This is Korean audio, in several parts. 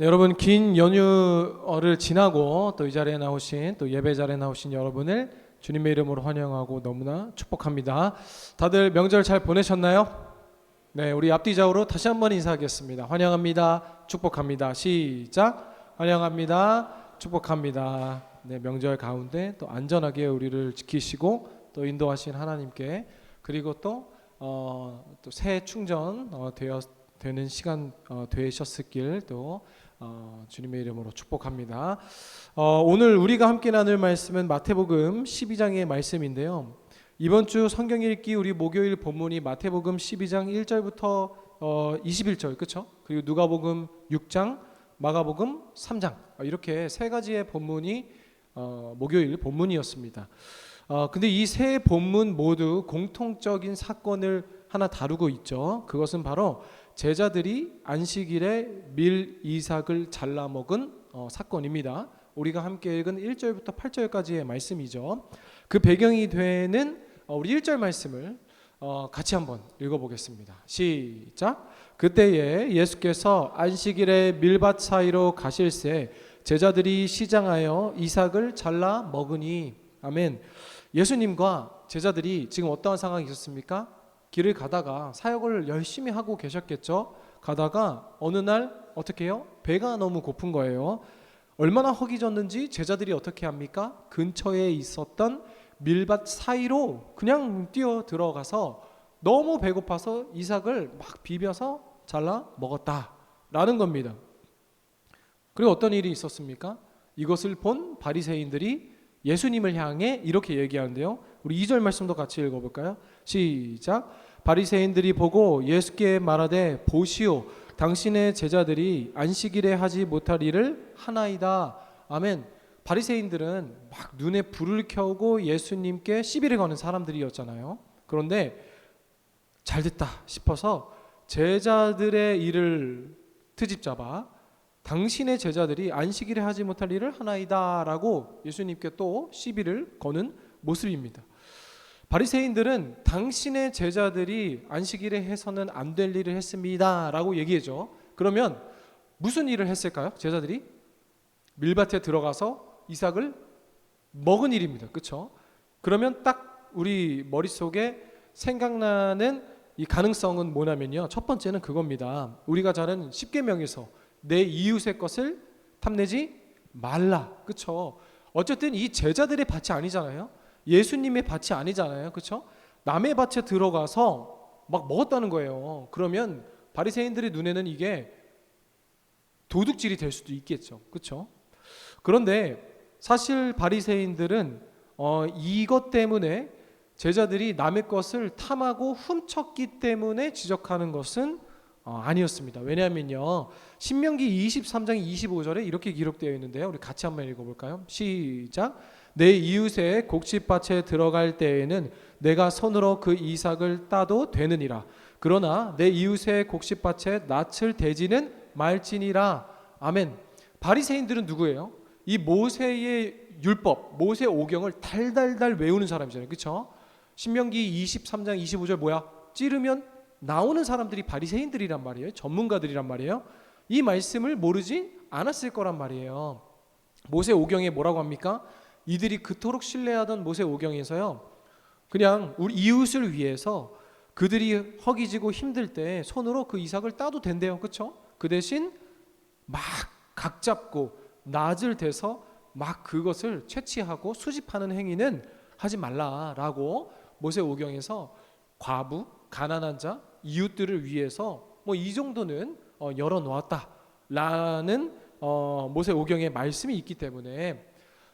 네, 여러분 긴 연휴를 지나고 또 이 자리에 나오신 또 예배 자리에 나오신 여러분을 주님의 이름으로 환영하고 너무나 축복합니다. 다들 명절 잘 보내셨나요? 네, 우리 앞뒤좌우로 다시 한번 인사하겠습니다. 환영합니다. 축복합니다. 시작. 환영합니다. 축복합니다. 네, 명절 가운데 또 안전하게 우리를 지키시고 또 인도하신 하나님께 그리고 또 새 충전 되는 시간 되셨을길 또 주님의 이름으로 축복합니다. 오늘 우리가 함께 나눌 말씀은 마태복음 12장의 말씀인데요. 이번 주 성경 읽기 우리 목요일 본문이 마태복음 12장 1절부터 21절 그렇죠? 그리고 누가복음 6장, 마가복음 3장 이렇게 세 가지의 본문이 목요일 본문이었습니다. 근데 이 세 본문 모두 공통적인 사건을 하나 다루고 있죠. 그것은 바로 제자들이 안식일에 밀 이삭을 잘라 먹은 사건입니다. 우리가 함께 읽은 1절부터 8절까지의 말씀이죠. 그 배경이 되는 우리 1절 말씀을 같이 한번 읽어보겠습니다. 시작. 그때에 예수께서 안식일에 밀밭 사이로 가실새 제자들이 시장하여 이삭을 잘라 먹으니. 아멘. 예수님과 제자들이 지금 어떠한 상황이 있었습니까? 길을 가다가 사역을 열심히 하고 계셨겠죠. 가다가 어느 날 어떻게 해요? 배가 너무 고픈 거예요. 얼마나 허기졌는지 제자들이 어떻게 합니까? 근처에 있었던 밀밭 사이로 그냥 뛰어 들어가서 너무 배고파서 이삭을 막 비벼서 잘라 먹었다라는 겁니다. 그리고 어떤 일이 있었습니까? 이것을 본 바리새인들이 예수님을 향해 이렇게 얘기하는데요. 우리 2절 말씀도 같이 읽어볼까요? 시작. 바리새인들이 보고 예수께 말하되 보시오 당신의 제자들이 안식일에 하지 못할 일을 하나이다. 아멘. 바리새인들은 막 눈에 불을 켜고 예수님께 시비를 거는 사람들이었잖아요. 그런데 잘됐다 싶어서 제자들의 일을 트집잡아 당신의 제자들이 안식일에 하지 못할 일을 하나이다 라고 예수님께 또 시비를 거는 모습입니다. 바리새인들은 당신의 제자들이 안식일에 해서는 안 될 일을 했습니다 라고 얘기해줘. 그러면 무슨 일을 했을까요? 제자들이 밀밭에 들어가서 이삭을 먹은 일입니다. 그렇죠? 그러면 딱 우리 머릿속에 생각나는 이 가능성은 뭐냐면요, 첫 번째는 그겁니다. 우리가 잘 아는 십계명에서 내 이웃의 것을 탐내지 말라. 그렇죠? 어쨌든 이 제자들의 밭이 아니잖아요. 예수님의 밭이 아니잖아요. 그렇죠? 남의 밭에 들어가서 막 먹었다는 거예요. 그러면 바리새인들의 눈에는 이게 도둑질이 될 수도 있겠죠. 그렇죠? 그런데 사실 바리새인들은 이것 때문에 제자들이 남의 것을 탐하고 훔쳤기 때문에 지적하는 것은 아니었습니다. 왜냐하면요, 신명기 23장 25절에 이렇게 기록되어 있는데요. 우리 같이 한번 읽어볼까요? 시작. 내 이웃의 곡식밭에 들어갈 때에는 내가 손으로 그 이삭을 따도 되느니라. 그러나 내 이웃의 곡식밭에 낯을 대지는 말지니라. 아멘. 바리새인들은 누구예요? 이 모세의 율법, 모세 오경을 달달달 외우는 사람이잖아요. 그렇죠? 신명기 23장 25절 뭐야? 찌르면 나오는 사람들이 바리새인들이란 말이에요. 전문가들이란 말이에요. 이 말씀을 모르지 않았을 거란 말이에요. 모세 오경에 뭐라고 합니까? 이들이 그토록 신뢰하던 모세 오경에서요, 그냥 우리 이웃을 위해서 그들이 허기지고 힘들 때 손으로 그 이삭을 따도 된대요. 그렇죠? 그 대신 막 각 잡고 낯을 대서 막 그것을 채취하고 수집하는 행위는 하지 말라라고 모세 오경에서 과부, 가난한 자, 이웃들을 위해서 뭐 이 정도는 열어놓았다라는 모세 오경의 말씀이 있기 때문에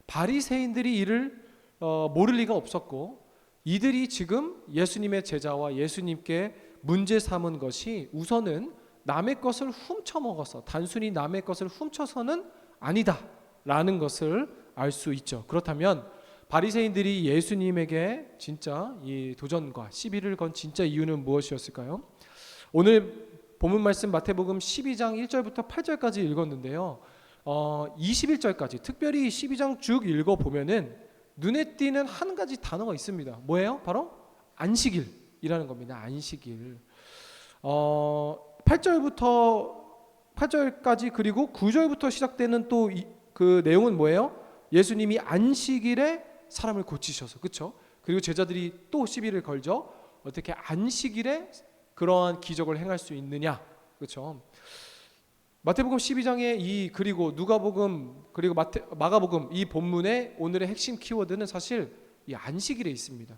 바리새인들이 이를 모를 리가 없었고, 이들이 지금 예수님의 제자와 예수님께 문제 삼은 것이 우선은 남의 것을 훔쳐먹어서, 단순히 남의 것을 훔쳐서는 아니다라는 것을 알 수 있죠. 그렇다면 바리새인들이 예수님에게 진짜 이 도전과 시비를 건 진짜 이유는 무엇이었을까요? 오늘 본문 말씀 마태복음 12장 1절부터 8절까지 읽었는데요. 21절까지 특별히 12장 쭉 읽어보면은 눈에 띄는 한 가지 단어가 있습니다. 뭐예요? 바로 안식일이라는 겁니다. 안식일. 8절부터 8절까지 그리고 9절부터 시작되는 또 그 내용은 뭐예요? 예수님이 안식일에 사람을 고치셔서, 그렇죠? 그리고 제자들이 또 시비를 걸죠. 어떻게 안식일에 그러한 기적을 행할 수 있느냐, 그렇죠? 마태복음 12장에 그리고 누가복음 그리고 마가복음 이 본문의 오늘의 핵심 키워드는 사실 이 안식일에 있습니다.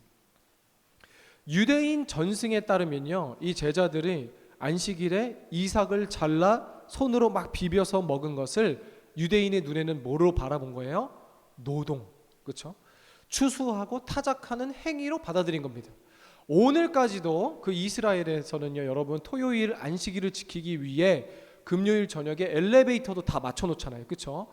유대인 전승에 따르면요, 이 제자들이 안식일에 이삭을 잘라 손으로 막 비벼서 먹은 것을 유대인의 눈에는 뭐로 바라본 거예요? 노동, 그렇죠? 추수하고 타작하는 행위로 받아들인 겁니다. 오늘까지도 그 이스라엘에서는요, 여러분, 토요일 안식일을 지키기 위해 금요일 저녁에 엘리베이터도 다 맞춰 놓잖아요, 그렇죠?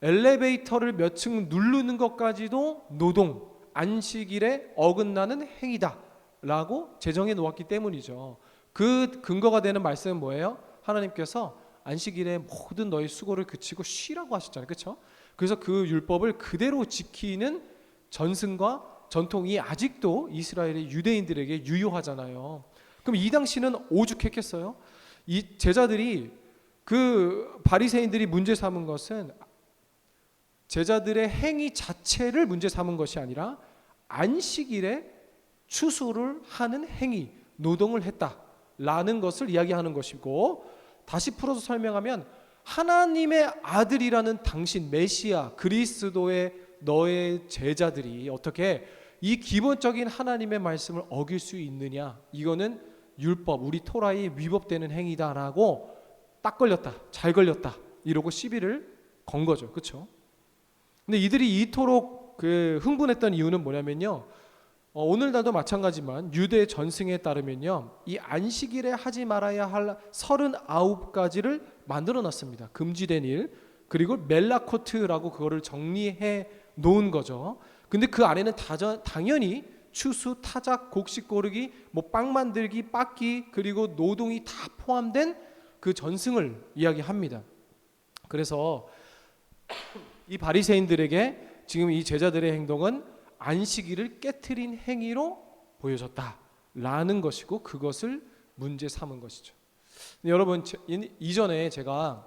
엘리베이터를 몇 층 누르는 것까지도 노동, 안식일에 어긋나는 행위다 라고 제정해 놓았기 때문이죠. 그 근거가 되는 말씀은 뭐예요? 하나님께서 안식일에 모든 너희 수고를 그치고 쉬라고 하셨잖아요, 그렇죠? 그래서 그 율법을 그대로 지키는 전승과 전통이 아직도 이스라엘의 유대인들에게 유효하잖아요. 그럼 이 당시는 오죽했겠어요? 이 제자들이, 그 바리새인들이 문제 삼은 것은 제자들의 행위 자체를 문제 삼은 것이 아니라 안식일에 추수를 하는 행위, 노동을 했다라는 것을 이야기하는 것이고, 다시 풀어서 설명하면 하나님의 아들이라는 당신 메시아 그리스도의 너의 제자들이 어떻게 이 기본적인 하나님의 말씀을 어길 수 있느냐, 이거는 율법, 우리 토라에 위법되는 행위다라고 딱 걸렸다, 잘 걸렸다 이러고 시비를 건 거죠, 그렇죠? 근데 이들이 이토록 흥분했던 이유는 뭐냐면요, 오늘날도 마찬가지지만 유대 전승에 따르면요, 이 안식일에 하지 말아야 할 39가지를 만들어 놨습니다. 금지된 일, 그리고 멜라코트라고 그거를 정리해 놓은 거죠. 근데 그 안에는 당연히 추수, 타작, 곡식 고르기, 뭐 빵 만들기, 빻기, 그리고 노동이 다 포함된 그 전승을 이야기합니다. 그래서 이 바리새인들에게 지금 이 제자들의 행동은 안식일을 깨트린 행위로 보여졌다라는 것이고, 그것을 문제 삼은 것이죠. 여러분, 이전에 제가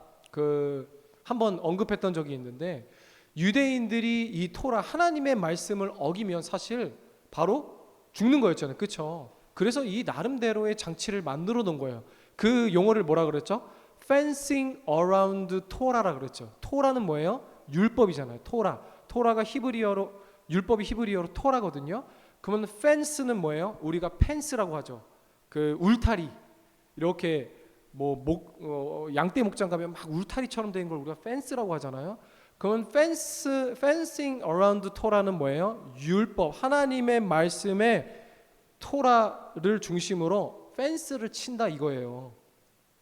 한번 언급했던 적이 있는데, 유대인들이 이 토라 하나님의 말씀을 어기면 사실 바로 죽는 거였잖아요, 그렇죠? 그래서 이 나름대로의 장치를 만들어 놓은 거예요. 그 용어를 뭐라 그랬죠? fencing around 토라라 그랬죠. 토라는 뭐예요? 율법이잖아요. 토라가 율법이 히브리어로 토라거든요. 그러면 펜스는 뭐예요? 우리가 펜스라고 하죠. 그 울타리, 이렇게 양떼 목장 가면 막 울타리처럼 된 걸 우리가 펜스라고 하잖아요. 그러면 fencing around 토라는 뭐예요? 율법, 하나님의 말씀에 토라를 중심으로 펜스를 친다 이거예요.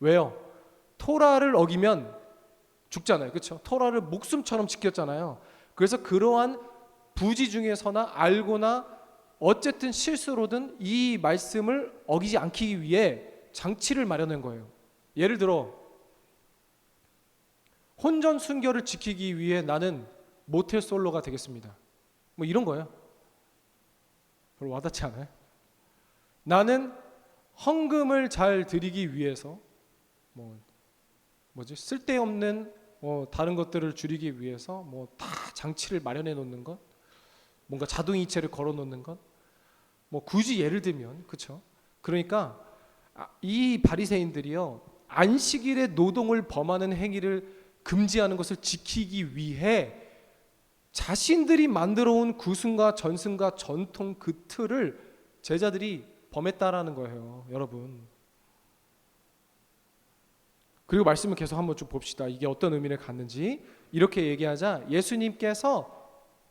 왜요? 토라를 어기면 죽잖아요, 그렇죠? 토라를 목숨처럼 지켰잖아요. 그래서 그러한 부지 중에서나 알고나 어쨌든 실수로든 이 말씀을 어기지 않기 위해 장치를 마련한 거예요. 예를 들어 혼전 순결을 지키기 위해 나는 모텔 솔로가 되겠습니다, 뭐 이런 거예요. 별로 와닿지 않아요? 나는 헌금을 잘 드리기 위해서 쓸데없는 다른 것들을 줄이기 위해서 다 장치를 마련해 놓는 것, 뭔가 자동이체를 걸어 놓는 것, 굳이 예를 들면, 그렇죠? 그러니까 이 바리새인들이요, 안식일에 노동을 범하는 행위를 금지하는 것을 지키기 위해 자신들이 만들어 온 구승과 전승과 전통 그 틀을 제자들이 범했다라는 거예요, 여러분. 그리고 말씀을 계속 한번 쭉 봅시다. 이게 어떤 의미를 갖는지. 이렇게 얘기하자 예수님께서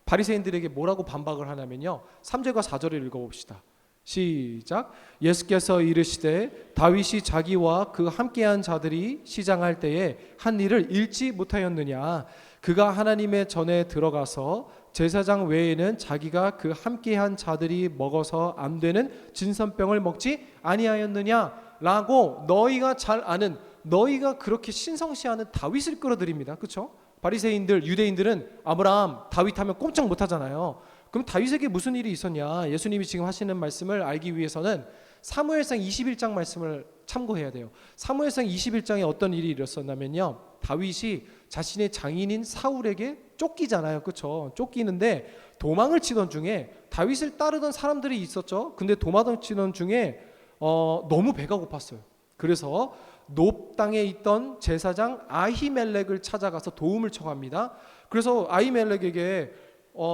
바리새인들에게 뭐라고 반박을 하냐면요, 3절과 4절을 읽어봅시다. 시작. 예수께서 이르시되 다윗이 자기와 그 함께한 자들이 시장할 때에 한 일을 잃지 못하였느냐. 그가 하나님의 전에 들어가서 제사장 외에는 자기가 그 함께한 자들이 먹어서 안 되는 진선병을 먹지 아니하였느냐 라고 너희가 잘 아는, 너희가 그렇게 신성시하는 다윗을 끌어들입니다. 그렇죠? 바리새인들, 유대인들은 아브라함, 다윗 하면 꼼짝 못하잖아요. 그럼 다윗에게 무슨 일이 있었냐? 예수님이 지금 하시는 말씀을 알기 위해서는 사무엘상 21장 말씀을 참고해야 돼요. 사무엘상 21장에 어떤 일이 일어났냐면요, 다윗이 자신의 장인인 사울에게 쫓기잖아요. 그렇죠? 쫓기는데 도망을 치던 중에 다윗을 따르던 사람들이 있었죠. 근데 도망을 치던 중에 너무 배가 고팠어요. 그래서 높 땅에 있던 제사장 아히멜렉을 찾아가서 도움을 청합니다. 그래서 아히멜렉에게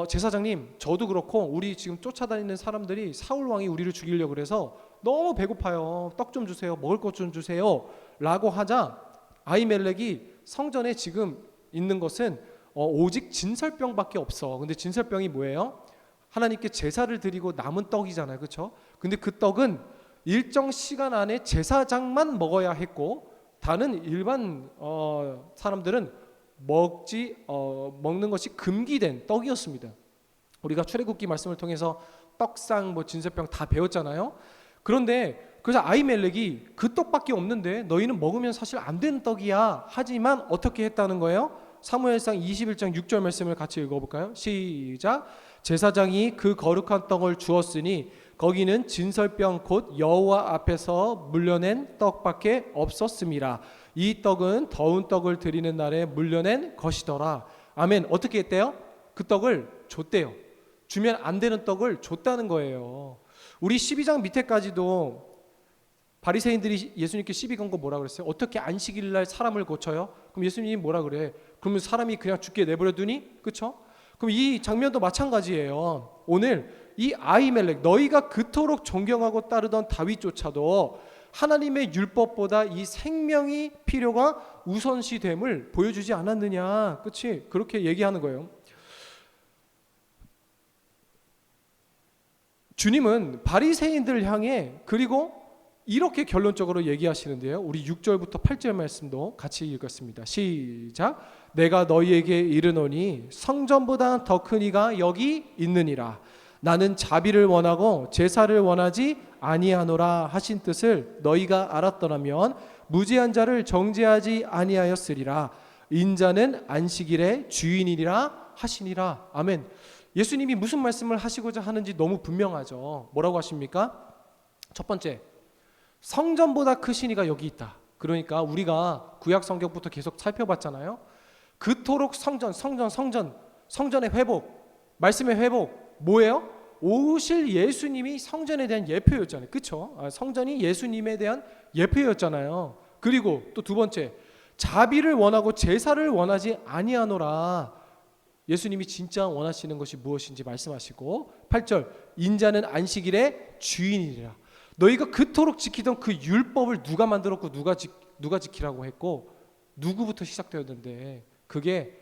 제사장님, 저도 그렇고 우리 지금 쫓아다니는 사람들이 사울 왕이 우리를 죽이려고 그래서 너무 배고파요. 떡 좀 주세요. 먹을 것 좀 주세요. 라고 하자 아히멜렉이 성전에 지금 있는 것은 오직 진설병밖에 없어. 근데 진설병이 뭐예요? 하나님께 제사를 드리고 남은 떡이잖아요. 그렇죠? 근데 그 떡은 일정 시간 안에 제사장만 먹어야 했고 다른 일반 사람들은 먹는 것이 금기된 떡이었습니다. 우리가 출애굽기 말씀을 통해서 떡상, 진설병 다 배웠잖아요. 그런데 그래서 아히멜렉이 그 떡밖에 없는데 너희는 먹으면 사실 안 되는 떡이야. 하지만 어떻게 했다는 거예요? 사무엘상 21장 6절 말씀을 같이 읽어볼까요? 시작. 제사장이 그 거룩한 떡을 주었으니 거기는 진설병 곧 여호와 앞에서 물려낸 떡밖에 없었음이라. 이 떡은 더운 떡을 드리는 날에 물려낸 것이더라. 아멘. 어떻게 했대요? 그 떡을 줬대요. 주면 안 되는 떡을 줬다는 거예요. 우리 12장 밑에까지도 바리새인들이 예수님께 시비 건 거 뭐라 그랬어요? 어떻게 안식일 날 사람을 고쳐요? 그럼 예수님이 뭐라 그래? 그러면 사람이 그냥 죽게 내버려 두니? 그렇죠? 그럼 이 장면도 마찬가지예요. 오늘 이 아히멜렉, 너희가 그토록 존경하고 따르던 다윗조차도 하나님의 율법보다 이 생명이 필요가 우선시됨을 보여주지 않았느냐. 그렇지? 그렇게 얘기하는 거예요. 주님은 바리새인들 향해 그리고 이렇게 결론적으로 얘기하시는데요. 우리 6절부터 8절 말씀도 같이 읽겠습니다. 시작. 내가 너희에게 이르노니 성전보다 더 큰 이가 여기 있느니라. 나는 자비를 원하고 제사를 원하지 아니하노라 하신 뜻을 너희가 알았더라면 무죄한 자를 정죄하지 아니하였으리라. 인자는 안식일의 주인이라 하시니라. 아멘. 예수님이 무슨 말씀을 하시고자 하는지 너무 분명하죠. 뭐라고 하십니까? 첫 번째, 성전보다 크신 이가 여기 있다. 그러니까 우리가 구약 성경부터 계속 살펴봤잖아요. 그토록 성전의 회복, 말씀의 회복 뭐예요? 오실 예수님이 성전에 대한 예표였잖아요. 그렇죠? 성전이 예수님에 대한 예표였잖아요. 그리고 또 두 번째, 자비를 원하고 제사를 원하지 아니하노라. 예수님이 진짜 원하시는 것이 무엇인지 말씀하시고 8절, 인자는 안식일의 주인이라. 너희가 그토록 지키던 그 율법을 누가 만들었고 누가 지키라고 했고 누구부터 시작되었는데 그게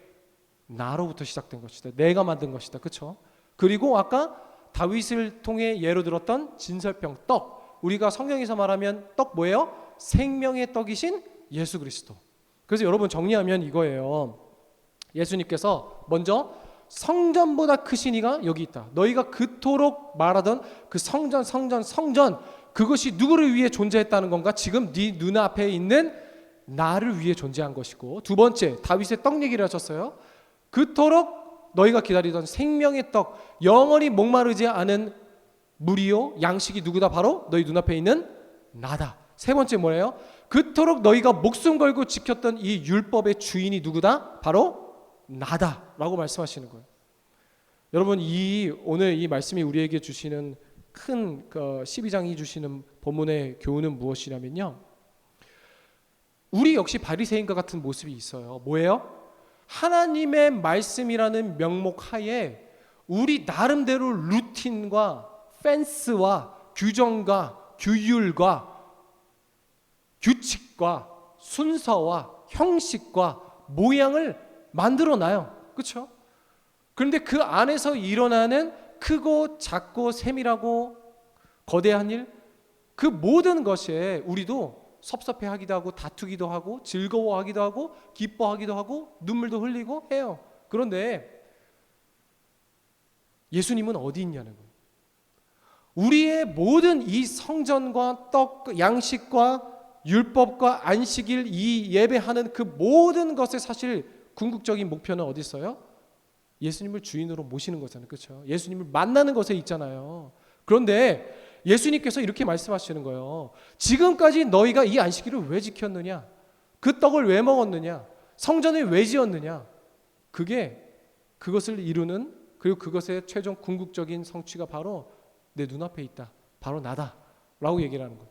나로부터 시작된 것이다. 내가 만든 것이다. 그렇죠? 그리고 아까 다윗을 통해 예로 들었던 진설병 떡, 우리가 성경에서 말하면 떡 뭐예요? 생명의 떡이신 예수 그리스도. 그래서 여러분 정리하면 이거예요. 예수님께서 먼저 성전보다 크신 이가 여기 있다. 너희가 그토록 말하던 그 성전 그것이 누구를 위해 존재했다는 건가? 지금 네 눈앞에 있는 나를 위해 존재한 것이고, 두 번째 다윗의 떡 얘기를 하셨어요. 그토록 너희가 기다리던 생명의 떡, 영원히 목마르지 않은 물이요 양식이 누구다? 바로 너희 눈앞에 있는 나다. 세 번째 뭐예요? 그토록 너희가 목숨 걸고 지켰던 이 율법의 주인이 누구다? 바로 나다 라고 말씀하시는 거예요. 여러분, 오늘 이 말씀이 우리에게 주시는 큰 12장이 주시는 본문의 교훈은 무엇이냐면요, 우리 역시 바리새인과 같은 모습이 있어요. 뭐예요? 하나님의 말씀이라는 명목 하에 우리 나름대로 루틴과 펜스와 규정과 규율과 규칙과 순서와 형식과 모양을 만들어놔요. 그렇죠? 그런데 그 안에서 일어나는 크고 작고 세밀하고 거대한 일, 그 모든 것에 우리도 섭섭해하기도 하고 다투기도 하고 즐거워하기도 하고 기뻐하기도 하고 눈물도 흘리고 해요. 그런데 예수님은 어디 있냐는 거예요. 우리의 모든 이 성전과 떡, 양식과 율법과 안식일, 이 예배하는 그 모든 것의 사실 궁극적인 목표는 어디 있어요? 예수님을 주인으로 모시는 거잖아요. 그렇죠? 예수님을 만나는 것에 있잖아요. 그런데 예수님께서 이렇게 말씀하시는 거예요. 지금까지 너희가 이 안식일을 왜 지켰느냐? 그 떡을 왜 먹었느냐? 성전을 왜 지었느냐? 그것을 이루는, 그리고 그것의 최종 궁극적인 성취가 바로 내 눈앞에 있다. 바로 나다. 라고 얘기를 하는 거예요.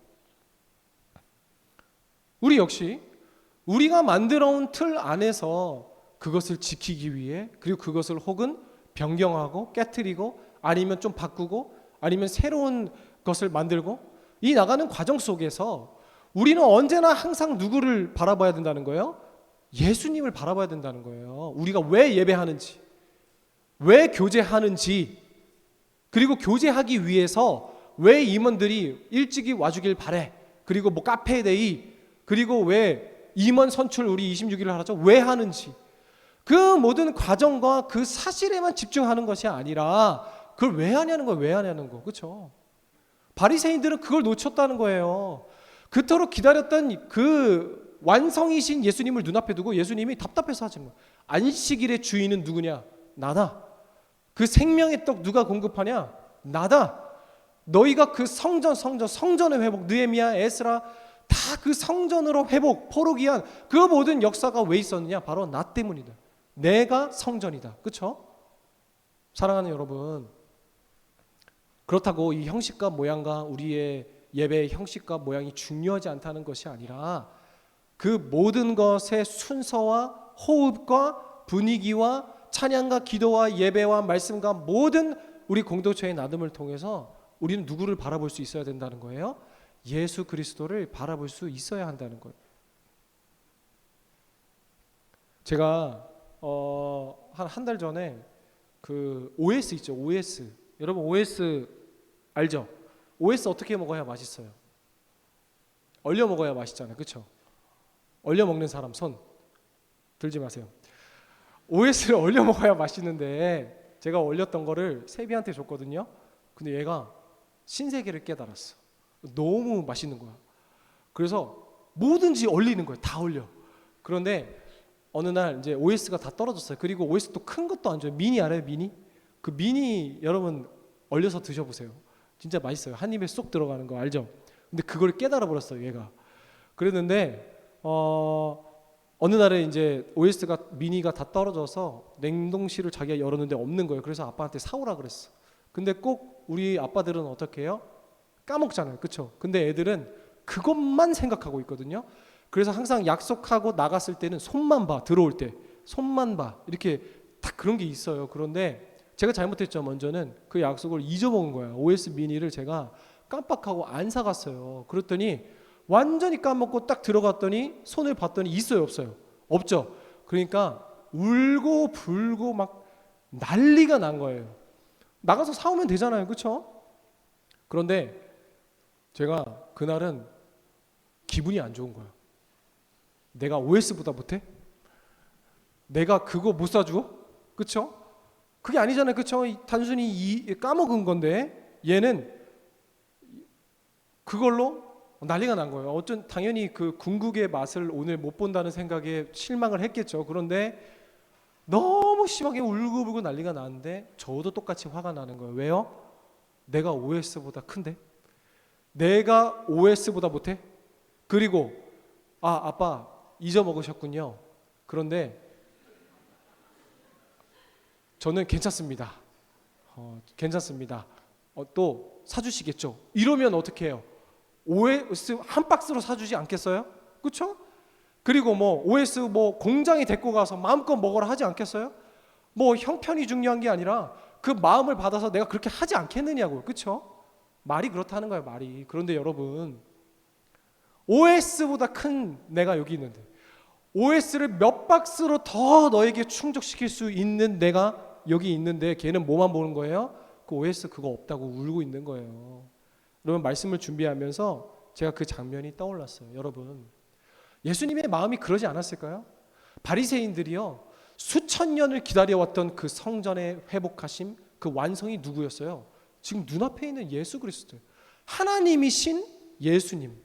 우리 역시 우리가 만들어온 틀 안에서 그것을 지키기 위해, 그리고 그것을 혹은 변경하고 깨트리고 아니면 좀 바꾸고 아니면 새로운 것을 만들고 이 나가는 과정 속에서 우리는 언제나 항상 누구를 바라봐야 된다는 거예요? 예수님을 바라봐야 된다는 거예요. 우리가 왜 예배하는지, 왜 교제하는지, 그리고 교제하기 위해서 왜 임원들이 일찍이 와주길 바래, 그리고 뭐 카페데이, 그리고 왜 임원 선출 우리 26일을 하죠? 왜 하는지, 그 모든 과정과 그 사실에만 집중하는 것이 아니라 그걸 왜 하냐는 거예요. 왜 하냐는 거. 그렇죠? 바리새인들은 그걸 놓쳤다는 거예요. 그토록 기다렸던 그 완성이신 예수님을 눈앞에 두고 예수님이 답답해서 하시는 거예요. 안식일의 주인은 누구냐? 나다. 그 생명의 떡 누가 공급하냐? 나다. 너희가 그 성전의 회복, 느헤미야, 에스라 다 그 성전으로 회복, 포로기한 그 모든 역사가 왜 있었느냐? 바로 나 때문이다. 내가 성전이다. 그렇죠? 사랑하는 여러분, 그렇다고 이 형식과 모양과 우리의 예배의 형식과 모양이 중요하지 않다는 것이 아니라 그 모든 것의 순서와 호흡과 분위기와 찬양과 기도와 예배와 말씀과 모든 우리 공동체의 나눔을 통해서 우리는 누구를 바라볼 수 있어야 된다는 거예요? 예수 그리스도를 바라볼 수 있어야 한다는 거예요. 제가 한 달 전에 그 OS 있죠. OS. 여러분 OS 알죠? OS 어떻게 먹어야 맛있어요? 얼려 먹어야 맛있잖아요. 그렇죠? 얼려 먹는 사람 손 들지 마세요. OS를 얼려 먹어야 맛있는데 제가 얼렸던 거를 세비한테 줬거든요. 근데 얘가 신세계를 깨달았어. 너무 맛있는 거야. 그래서 뭐든지 얼리는 거예요. 다 얼려. 그런데 어느 날 이제 OS가 다 떨어졌어요. 그리고 OS 또 큰 것도 안 줘요. 미니 알아요? 미니? 그 미니 여러분 얼려서 드셔보세요. 진짜 맛있어요. 한 입에 쏙 들어가는 거 알죠? 근데 그걸 깨달아 버렸어요. 얘가. 그랬는데 어느 날에 이제 OS가 미니가 다 떨어져서 냉동실을 자기가 열었는데 없는 거예요. 그래서 아빠한테 사오라 그랬어. 근데 꼭 우리 아빠들은 어떻게 해요? 까먹잖아요. 그렇죠? 근데 애들은 그것만 생각하고 있거든요. 그래서 항상 약속하고 나갔을 때는 손만 봐. 들어올 때 손만 봐. 이렇게 딱 그런 게 있어요. 그런데 제가 잘못했죠. 먼저는 그 약속을 잊어먹은 거예요. OS 미니를 제가 깜빡하고 안 사갔어요. 그랬더니 완전히 까먹고 딱 들어갔더니 손을 봤더니 있어요, 없어요? 없죠. 그러니까 울고 불고 막 난리가 난 거예요. 나가서 사오면 되잖아요, 그렇죠? 그런데 제가 그날은 기분이 안 좋은 거야. 내가 OS보다 못해? 내가 그거 못 사주어? 그렇죠? 그게 아니잖아요, 그렇죠? 단순히 까먹은 건데 얘는 그걸로 난리가 난 거예요. 어쩐 당연히 그 궁극의 맛을 오늘 못 본다는 생각에 실망을 했겠죠. 그런데 너무 심하게 울고불고 난리가 나는데 저도 똑같이 화가 나는 거예요. 왜요? 내가 OS보다 큰데? 내가 OS보다 못해? 그리고 아빠 잊어먹으셨군요. 그런데 저는 괜찮습니다. 괜찮습니다. 또 사주시겠죠? 이러면 어떻게 해요? OS 한 박스로 사주지 않겠어요? 그렇죠? 그리고 뭐 OS 뭐 공장에 데리고 가서 마음껏 먹으라 하지 않겠어요? 뭐 형편이 중요한 게 아니라 그 마음을 받아서 내가 그렇게 하지 않겠느냐고요. 그렇죠? 말이 그렇다는 거예요. 말이. 그런데 여러분 OS보다 큰 내가 여기 있는데 OS를 몇 박스로 더 너에게 충족시킬 수 있는 내가 여기 있는데 걔는 뭐만 보는 거예요? 그 OS 그거 없다고 울고 있는 거예요. 여러분 말씀을 준비하면서 제가 그 장면이 떠올랐어요. 여러분 예수님의 마음이 그러지 않았을까요? 바리새인들이요 수천 년을 기다려왔던 그 성전의 회복하심 그 완성이 누구였어요? 지금 눈앞에 있는 예수 그리스도, 하나님이신 예수님,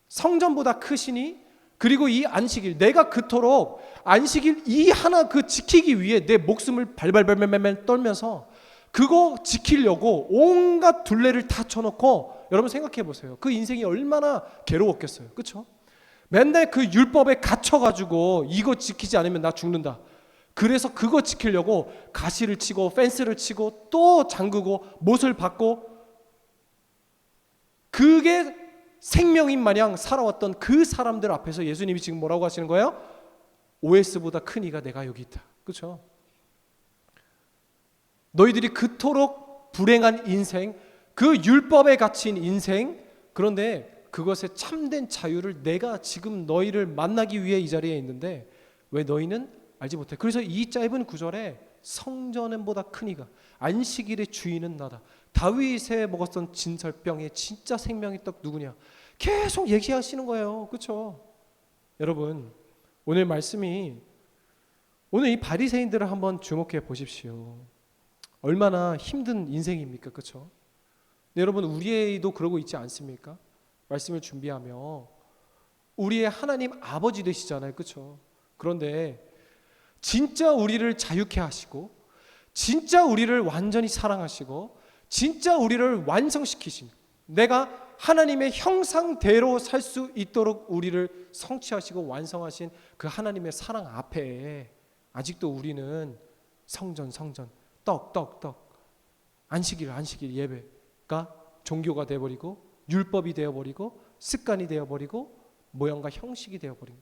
성전보다 크시니 그리고 이 안식일 내가 그토록 안식일 이 하나 그 지키기 위해 내 목숨을 발발발발발 떨면서 그거 지키려고 온갖 둘레를 다 쳐놓고, 여러분 생각해 보세요. 그 인생이 얼마나 괴로웠겠어요. 그렇죠? 맨날 그 율법에 갇혀가지고 이거 지키지 않으면 나 죽는다. 그래서 그거 지키려고 가시를 치고 펜스를 치고 또 잠그고 못을 받고, 그게 생명인 마냥 살아왔던 그 사람들 앞에서 예수님이 지금 뭐라고 하시는 거예요? OS보다 큰 이가 내가 여기 있다. 그렇죠? 너희들이 그토록 불행한 인생, 그 율법에 갇힌 인생, 그런데 그것에 참된 자유를 내가 지금 너희를 만나기 위해 이 자리에 있는데 왜 너희는 알지 못해? 그래서 이 짧은 구절에 성전보다 큰 이가, 안식일의 주인은 나다, 다윗에 먹었던 진설병의 진짜 생명의 떡 누구냐, 계속 얘기하시는 거예요. 그렇죠? 여러분, 오늘 말씀이, 오늘 이 바리새인들을 한번 주목해 보십시오. 얼마나 힘든 인생입니까? 그렇죠? 여러분, 우리도 그러고 있지 않습니까? 말씀을 준비하며 우리의 하나님 아버지 되시잖아요. 그렇죠? 그런데 진짜 우리를 자유케 하시고, 진짜 우리를 완전히 사랑하시고, 진짜 우리를 완성시키신, 내가 하나님의 형상대로 살 수 있도록 우리를 성취하시고 완성하신 그 하나님의 사랑 앞에 아직도 우리는 성전 떡 안식일 예배가 종교가 되어버리고, 율법이 되어버리고, 습관이 되어버리고, 모양과 형식이 되어버린.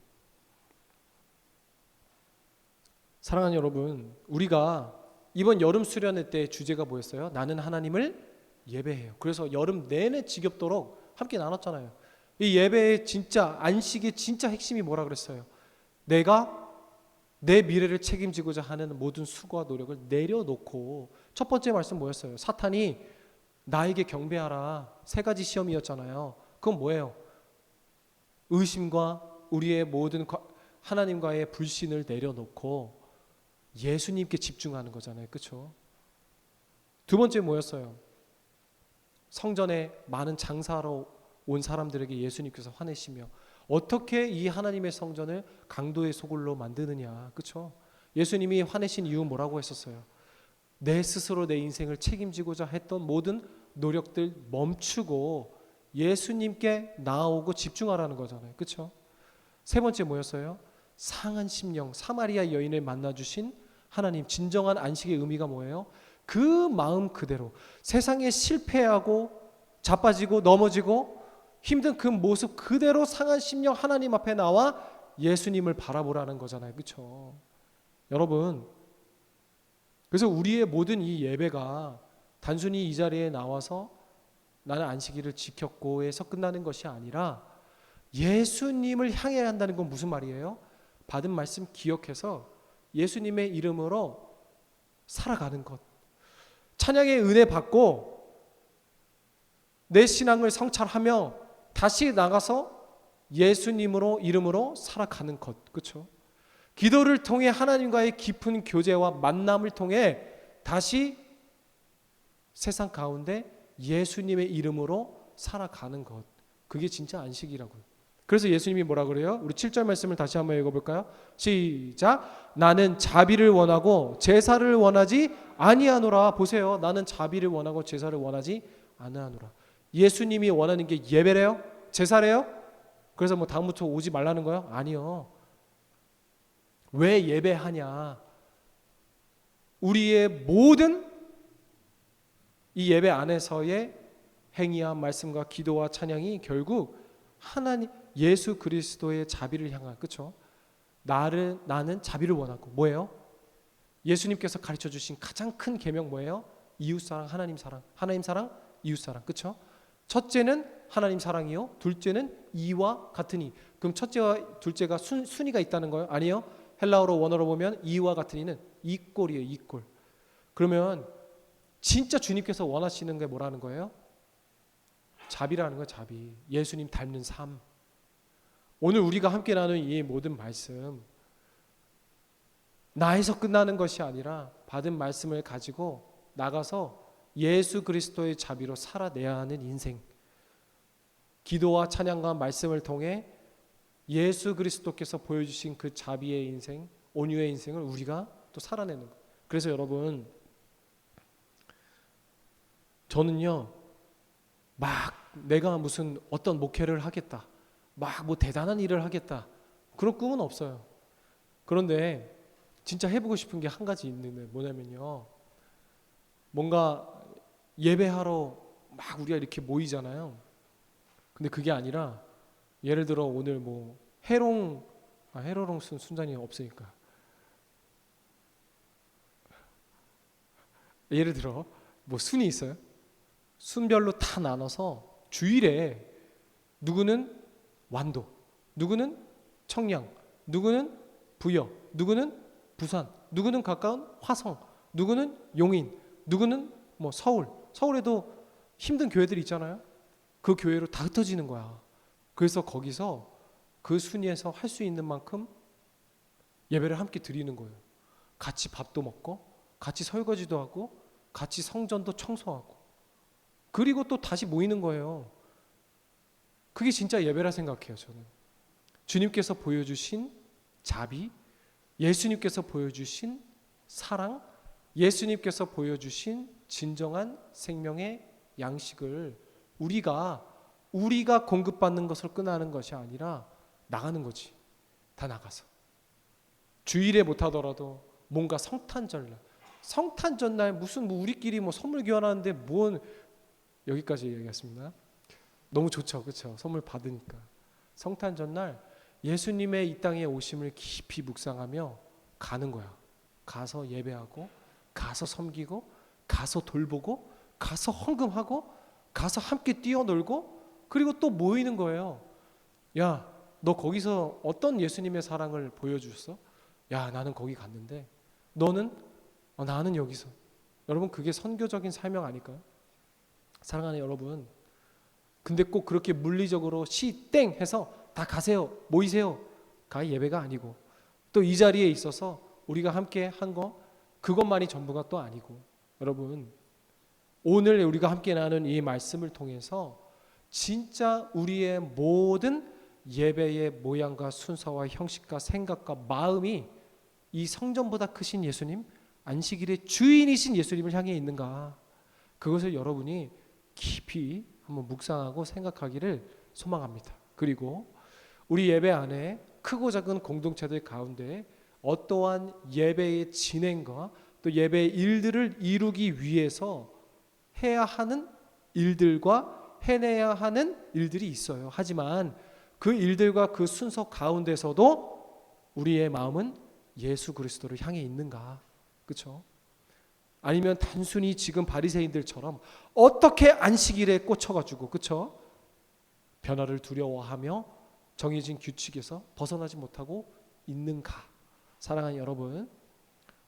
사랑하는 여러분, 우리가 이번 여름 수련회 때 주제가 뭐였어요? 나는 하나님을 예배해요. 그래서 여름 내내 지겹도록 함께 나눴잖아요. 이 예배의 진짜, 안식의 진짜 핵심이 뭐라 그랬어요? 내가 내 미래를 책임지고자 하는 모든 수고와 노력을 내려놓고, 첫 번째 말씀 뭐였어요? 사탄이 나에게 경배하라, 세 가지 시험이었잖아요. 그건 뭐예요? 의심과 우리의 모든 하나님과의 불신을 내려놓고 예수님께 집중하는 거잖아요. 그렇죠? 두 번째 뭐였어요? 성전에 많은 장사하러 온 사람들에게 예수님께서 화내시며 어떻게 이 하나님의 성전을 강도의 소굴로 만드느냐. 그렇죠? 예수님이 화내신 이유 뭐라고 했었어요? 내 스스로 내 인생을 책임지고자 했던 모든 노력들 멈추고 예수님께 나아오고 집중하라는 거잖아요. 그렇죠? 세 번째 뭐였어요? 상한 심령, 사마리아 여인을 만나주신 하나님, 진정한 안식의 의미가 뭐예요? 그 마음 그대로 세상에 실패하고 자빠지고 넘어지고 힘든 그 모습 그대로 상한 심령 하나님 앞에 나와 예수님을 바라보라는 거잖아요. 그렇죠? 여러분, 그래서 우리의 모든 이 예배가 단순히 이 자리에 나와서 나는 안식일을 지켰고 해서 끝나는 것이 아니라 예수님을 향해야 한다는 건 무슨 말이에요? 받은 말씀 기억해서 예수님의 이름으로 살아가는 것, 찬양의 은혜 받고 내 신앙을 성찰하며 다시 나가서 예수님으로 이름으로 살아가는 것. 그렇죠? 기도를 통해 하나님과의 깊은 교제와 만남을 통해 다시 세상 가운데 예수님의 이름으로 살아가는 것. 그게 진짜 안식이라고요. 그래서 예수님이 뭐라 그래요? 우리 7절 말씀을 다시 한번 읽어볼까요? 시작. 나는 자비를 원하고 제사를 원하지 아니하노라. 보세요. 나는 자비를 원하고 제사를 원하지 아니하노라. 예수님이 원하는 게 예배래요? 제사래요? 그래서 뭐 다음부터 오지 말라는 거요? 아니요. 왜 예배하냐? 우리의 모든 이 예배 안에서의 행위와 말씀과 기도와 찬양이 결국 하나님 예수 그리스도의 자비를 향한, 그렇죠? 나는 자비를 원하고 뭐예요? 예수님께서 가르쳐 주신 가장 큰 계명 뭐예요? 이웃 사랑, 하나님 사랑, 하나님 사랑, 이웃 사랑, 그렇죠? 첫째는 하나님 사랑이요, 둘째는 이와 같은 이. 그럼 첫째와 둘째가 순위가 있다는 거예요? 아니요. 헬라어로 원어로 보면 이와 같은 이는 이꼴이에요, 이꼴. 그러면 진짜 주님께서 원하시는 게 뭐라는 거예요? 자비라는 거예요, 자비. 예수님 닮는 삶. 오늘 우리가 함께 나눈 이 모든 말씀, 나에서 끝나는 것이 아니라 받은 말씀을 가지고 나가서 예수 그리스도의 자비로 살아내야 하는 인생. 기도와 찬양과 말씀을 통해 예수 그리스도께서 보여주신 그 자비의 인생, 온유의 인생을 우리가 또 살아내는 것. 그래서 여러분, 저는요 막 내가 무슨 어떤 목회를 하겠다, 막 뭐 대단한 일을 하겠다, 그런 꿈은 없어요. 그런데 진짜 해보고 싶은 게 한 가지 있는데 뭐냐면요, 뭔가 예배하러 막 우리가 이렇게 모이잖아요. 근데 그게 아니라 예를 들어 오늘 뭐 해로롱 순전히 없으니까, 예를 들어 뭐 순이 있어요. 순별로 다 나눠서 주일에 누구는 완도, 누구는 청량, 누구는 부여, 누구는 부산, 누구는 가까운 화성, 누구는 용인, 누구는 뭐 서울에도 힘든 교회들이 있잖아요. 그 교회로 다 흩어지는 거야. 그래서 거기서 그 순위에서 할 수 있는 만큼 예배를 함께 드리는 거예요. 같이 밥도 먹고 같이 설거지도 하고 같이 성전도 청소하고, 그리고 또 다시 모이는 거예요. 그게 진짜 예배라 생각해요. 저는 주님께서 보여주신 자비, 예수님께서 보여주신 사랑, 예수님께서 보여주신 진정한 생명의 양식을 우리가 공급받는 것을 끝나는 것이 아니라 나가는 거지. 다 나가서 주일에 못하더라도 뭔가 성탄절날 무슨 뭐 우리끼리 뭐 선물 교환하는데 뭔, 여기까지 얘기했습니다. 너무 좋죠, 그렇죠? 선물 받으니까. 성탄절날 예수님의 이 땅에 오심을 깊이 묵상하며 가는 거야. 가서 예배하고, 가서 섬기고, 가서 돌보고, 가서 헌금하고, 가서 함께 뛰어놀고, 그리고 또 모이는 거예요. 야, 너 거기서 어떤 예수님의 사랑을 보여줬어? 야, 나는 거기 갔는데. 너는? 나는 여기서. 여러분, 그게 선교적인 사명 아닐까요? 사랑하는 여러분, 근데 꼭 그렇게 물리적으로 땡 해서 다 가세요, 모이세요가 예배가 아니고, 또 이 자리에 있어서 우리가 함께 한 거, 그것만이 전부가 또 아니고, 여러분 오늘 우리가 함께 나눈 이 말씀을 통해서 진짜 우리의 모든 예배의 모양과 순서와 형식과 생각과 마음이 이 성전보다 크신 예수님, 안식일의 주인이신 예수님을 향해 있는가, 그것을 여러분이 깊이 한번 묵상하고 생각하기를 소망합니다. 그리고 우리 예배 안에 크고 작은 공동체들 가운데 어떠한 예배의 진행과 또 예배의 일들을 이루기 위해서 해야 하는 일들과 해내야 하는 일들이 있어요. 하지만 그 일들과 그 순서 가운데서도 우리의 마음은 예수 그리스도를 향해 있는가? 그렇죠? 아니면 단순히 지금 바리새인들처럼 어떻게 안식일에 꽂혀가지고, 그렇죠? 변화를 두려워하며 정해진 규칙에서 벗어나지 못하고 있는가? 사랑하는 여러분,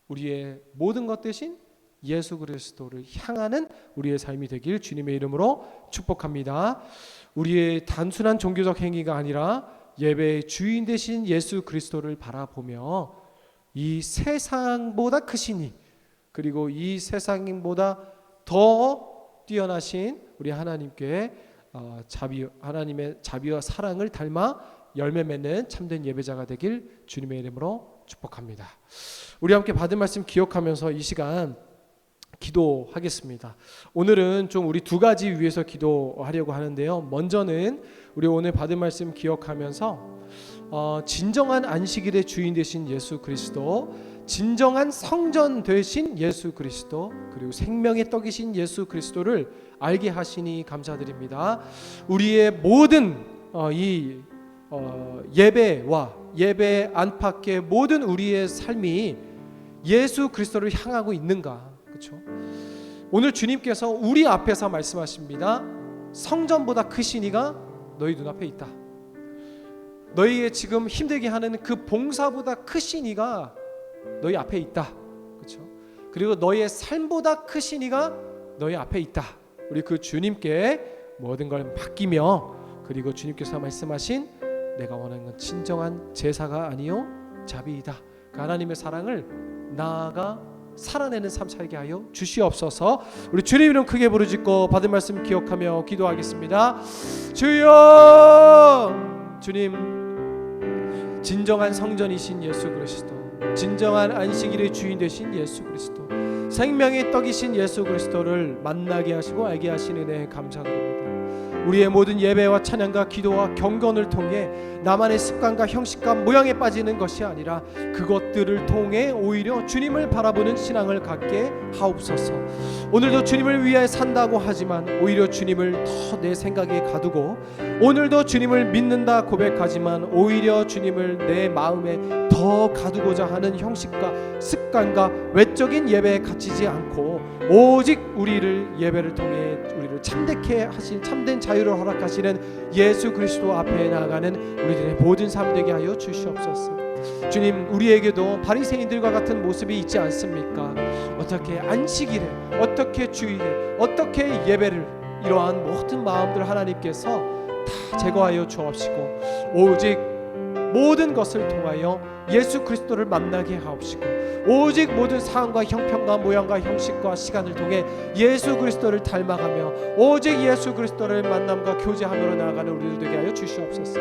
우리의 모든 것 대신 예수 그리스도를 향하는 우리의 삶이 되길 주님의 이름으로 축복합니다. 우리의 단순한 종교적 행위가 아니라 예배의 주인 되신 예수 그리스도를 바라보며 이 세상보다 크시니, 그리고 이 세상보다 더 뛰어나신 우리 하나님께 하나님의 자비와 사랑을 닮아 열매 맺는 참된 예배자가 되길 주님의 이름으로 축복합니다. 우리 함께 받은 말씀 기억하면서 이 시간 기도하겠습니다. 오늘은 좀 우리 두 가지 위해서 기도하려고 하는데요. 먼저는 우리 오늘 받은 말씀 기억하면서 진정한 안식일의 주인 되신 예수 그리스도, 진정한 성전 되신 예수 그리스도, 그리고 생명의 떡이신 예수 그리스도를 알게 하시니 감사드립니다. 우리의 모든 예배와 예배 안팎의 모든 우리의 삶이 예수 그리스도를 향하고 있는가? 그렇죠? 오늘 주님께서 우리 앞에서 말씀하십니다. 성전보다 크신 이가 너희 눈앞에 있다. 너희의 지금 힘들게 하는 그 봉사보다 크신 이가 너희 앞에 있다. 그렇죠? 그리고 너희의 삶보다 크신 이가 너희 앞에 있다. 우리 그 주님께 모든 걸 맡기며, 그리고 주님께서 말씀하신 내가 원하는 건 진정한 제사가 아니요 자비이다. 그 하나님의 사랑을 나아가 살아내는 삶 살게 하여 주시옵소서. 우리 주님 이름 크게 부르짖고 받은 말씀 기억하며 기도하겠습니다. 주여, 주님, 진정한 성전이신 예수 그리스도, 진정한 안식일의 주인 되신 예수 그리스도, 생명의 떡이신 예수 그리스도를 만나게 하시고 알게 하신 은혜에 감사드립니다. 우리의 모든 예배와 찬양과 기도와 경건을 통해 나만의 습관과 형식과 모양에 빠지는 것이 아니라 그것들을 통해 오히려 주님을 바라보는 신앙을 갖게 하옵소서. 오늘도 주님을 위해 산다고 하지만 오히려 주님을 더 내 생각에 가두고, 오늘도 주님을 믿는다 고백하지만 오히려 주님을 내 마음에 더 가두고자 하는 형식과 습관과 외적인 예배에 갇히지 않고 오직 우리를 예배를 통해 우리를 참되게 하신 참된 자유를 허락하시는 예수 그리스도 앞에 나아가는 우리들의 모든 삶 되게 하여 주시옵소서. 주님, 우리에게도 바리새인들과 같은 모습이 있지 않습니까? 어떻게 안식일에, 어떻게 주일에, 어떻게 예배를, 이러한 모든 마음들 하나님께서 다 제거하여 주옵시고 오직 모든 것을 통하여 예수 그리스도를 만나게 하옵시고 오직 모든 상황과 형편과 모양과 형식과 시간을 통해 예수 그리스도를 닮아가며 오직 예수 그리스도를 만남과 교제함으로 나아가는 우리들 되게 하여 주시옵소서.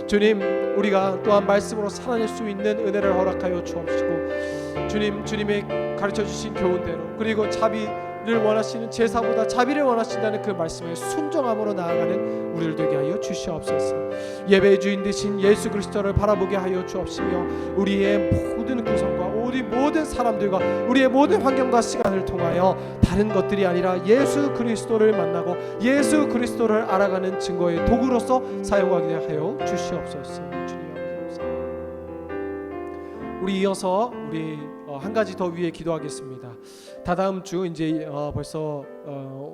주님, 우리가 또한 말씀으로 살아낼 수 있는 은혜를 허락하여 주옵시고 주님, 주님의 가르쳐주신 교훈대로, 그리고 자비를 원하시는 제사보다 자비를 원하신다는 그 말씀에 순종함으로 나아가는 우리를 되게 하여 주시옵소서. 예배의 주인 되신 예수 그리스도를 바라보게 하여 주옵시며 우리의 모든 구성과 우리 모든 사람들과 우리의 모든 환경과 시간을 통하여 다른 것들이 아니라 예수 그리스도를 만나고 예수 그리스도를 알아가는 증거의 도구로서 사용하게 하여 주시옵소서. 주님, 우리 이어서 우리 한 가지 더 위에 기도하겠습니다. 다다음 주 이제 벌써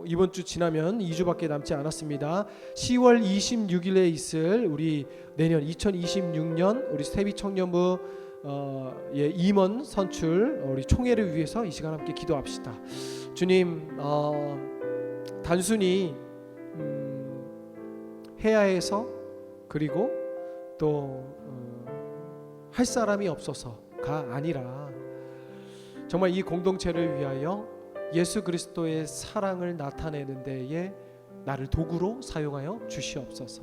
이번 주 지나면 2주밖에 남지 않았습니다. 10월 26일에 있을 우리 내년 2026년 우리 세비 청년부 임원 선출 우리 총회를 위해서 이 시간 함께 기도합시다. 주님, 단순히 해야 해서 그리고 또 할 사람이 없어서가 아니라 정말 이 공동체를 위하여 예수 그리스도의 사랑을 나타내는 데에 나를 도구로 사용하여 주시옵소서.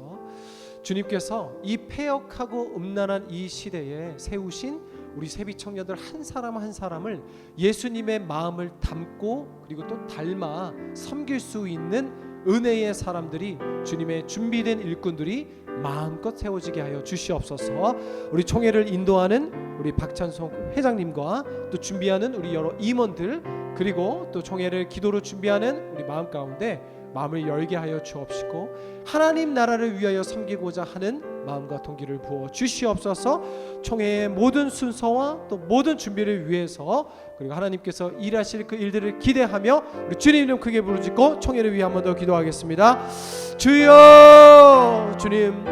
주님께서 이 패역하고 음란한 이 시대에 세우신 우리 세비 청년들 한 사람 한 사람을 예수님의 마음을 담고 그리고 또 닮아 섬길 수 있는 은혜의 사람들이, 주님의 준비된 일꾼들이 마음껏 세워지게 하여 주시옵소서. 우리 총회를 인도하는 우리 박찬송 회장님과 또 준비하는 우리 여러 임원들, 그리고 또 총회를 기도로 준비하는 우리 마음 가운데 마음을 열게 하여 주옵시고 하나님 나라를 위하여 섬기고자 하는 마음과 동기를 부어 주시옵소서. 총회의 모든 순서와 또 모든 준비를 위해서 그리고 하나님께서 일하실 그 일들을 기대하며 우리 주님 이름 크게 부르짖고 총회를 위해 한 번 더 기도하겠습니다. 주여, 주님,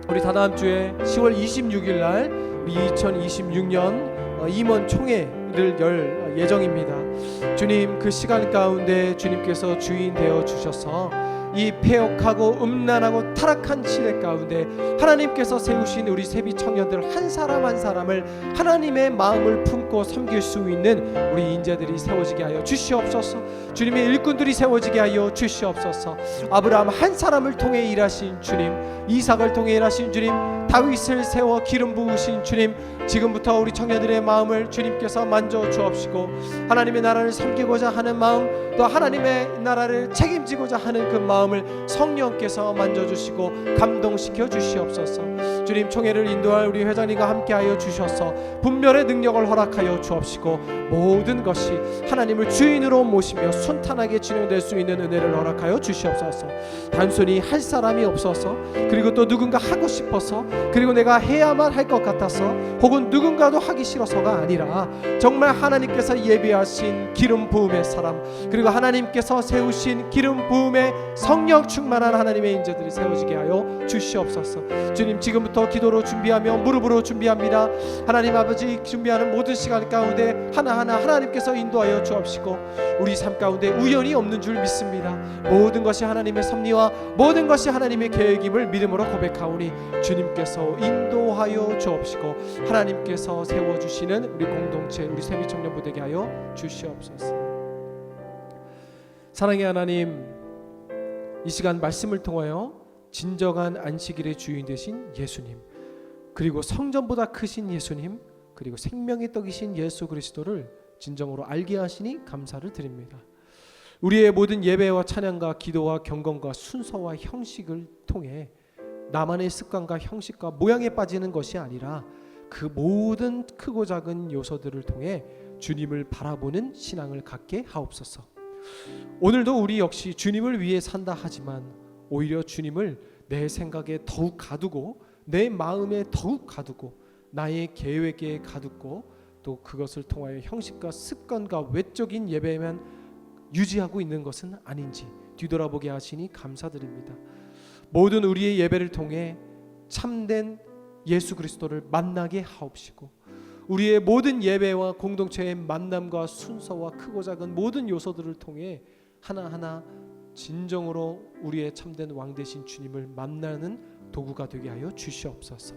우리 다다음 주에 10월 26일 날 우리 2026년 임원 총회를 열 예정입니다. 주님, 그 시간 가운데 주님께서 주인 되어 주셔서 이 패역하고 음란하고 타락한 시대 가운데 하나님께서 세우신 우리 세비 청년들 한 사람 한 사람을 하나님의 마음을 품고 섬길 수 있는 우리 인재들이 세워지게 하여 주시옵소서. 주님의 일꾼들이 세워지게 하여 주시옵소서. 아브라함 한 사람을 통해 일하신 주님, 이삭을 통해 일하신 주님, 다윗을 세워 기름 부으신 주님, 지금부터 우리 청년들의 마음을 주님께서 만져 주옵시고 하나님의 나라를 섬기고자 하는 마음, 또 하나님의 나라를 책임지고자 하는 그 마음을 성령께서 만져주시고 감동시켜 주시옵소서. 주님, 총회를 인도할 우리 회장님과 함께하여 주셔서 분별의 능력을 허락하여 주옵시고 모든 것이 하나님을 주인으로 모시며 순탄하게 진행될 수 있는 은혜를 허락하여 주시옵소서. 단순히 할 사람이 없어서, 그리고 또 누군가 하고 싶어서, 그리고 내가 해야만 할 것 같아서, 혹은 누군가도 하기 싫어서가 아니라 정말 하나님께서 예비하신 기름 부음의 사람, 그리고 하나님께서 세우신 기름 부음의 성령 충만한 하나님의 인재들이 세워지게 하여 주시옵소서. 주님, 지금부터 기도로 준비하며 무릎으로 준비합니다. 하나님 아버지, 준비하는 모든 시간 가운데 하나하나 하나님께서 인도하여 주옵시고 우리 삶 가운데 우연이 없는 줄 믿습니다. 모든 것이 하나님의 섭리와 모든 것이 하나님의 계획임을 믿음으로 고백하오니 주님께서 인도하여 주옵시고 하나님께서 세워주시는 우리 공동체, 우리 세비 청년부 되게 하여 주시옵소서. 사랑의 하나님, 이 시간 말씀을 통하여 진정한 안식일의 주인 되신 예수님, 그리고 성전보다 크신 예수님, 그리고 생명의 떡이신 예수 그리스도를 진정으로 알게 하시니 감사를 드립니다. 우리의 모든 예배와 찬양과 기도와 경건과 순서와 형식을 통해 나만의 습관과 형식과 모양에 빠지는 것이 아니라 그 모든 크고 작은 요소들을 통해 주님을 바라보는 신앙을 갖게 하옵소서. 오늘도 우리 역시 주님을 위해 산다 하지만 오히려 주님을 내 생각에 더욱 가두고 내 마음에 더욱 가두고 나의 계획에 가두고 또 그것을 통하여 형식과 습관과 외적인 예배만 유지하고 있는 것은 아닌지 뒤돌아보게 하시니 감사드립니다. 모든 우리의 예배를 통해 참된 예수 그리스도를 만나게 하옵시고 우리의 모든 예배와 공동체의 만남과 순서와 크고 작은 모든 요소들을 통해 하나하나 진정으로 우리의 참된 왕 되신 주님을 만나는 도구가 되게 하여 주시옵소서.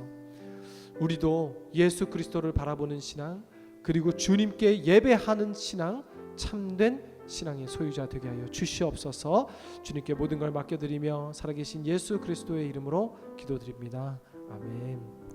우리도 예수 그리스도를 바라보는 신앙 그리고 주님께 예배하는 신앙 참된 신앙의 소유자 되게 하여 주시옵소서. 주님께 모든 걸 맡겨드리며 살아계신 예수 그리스도의 이름으로 기도드립니다. 아멘.